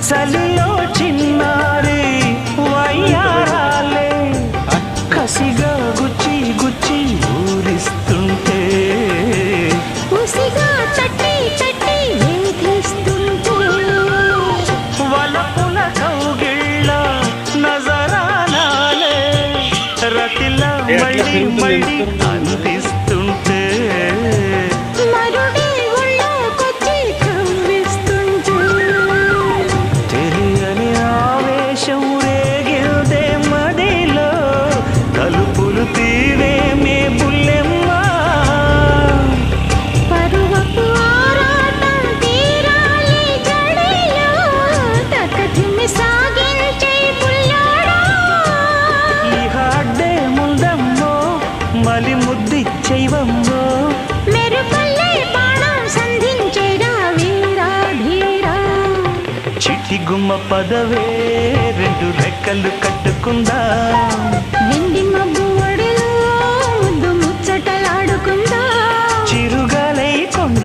చలిలో చిన్నారి వయ్యారాలే కసిగా గుచ్చి గుచ్చి ఊరిస్తుంటే ఉసిగా తట్టి తట్టి వేధిస్తుంటే వలపుల కౌగిళ్ళ నజరానాలే రతిలా మళ్ళీ మళ్ళీ అందిస్తుంటే మరుడే ఒళ్ళోకొచ్చి కవ్విస్తుంటే తెలియని ఆవేశం రేగిల్దే మదిలో తలుపులు తీరేమే బుల్లెమ్మా పరువపు ఆరాటం తీరాలి జడిలో తకధిమి సాగించే పుల్లాడా ఇహ అడ్డే ముందమ్మో మలి ముద్దిచ్చైవమ్మో మెరుపల్లే బాణం సంధించేరా వీరా ధీరా చిట్టి గుమ్మ పదవే రెండు రెక్కలు కట్టుకుందా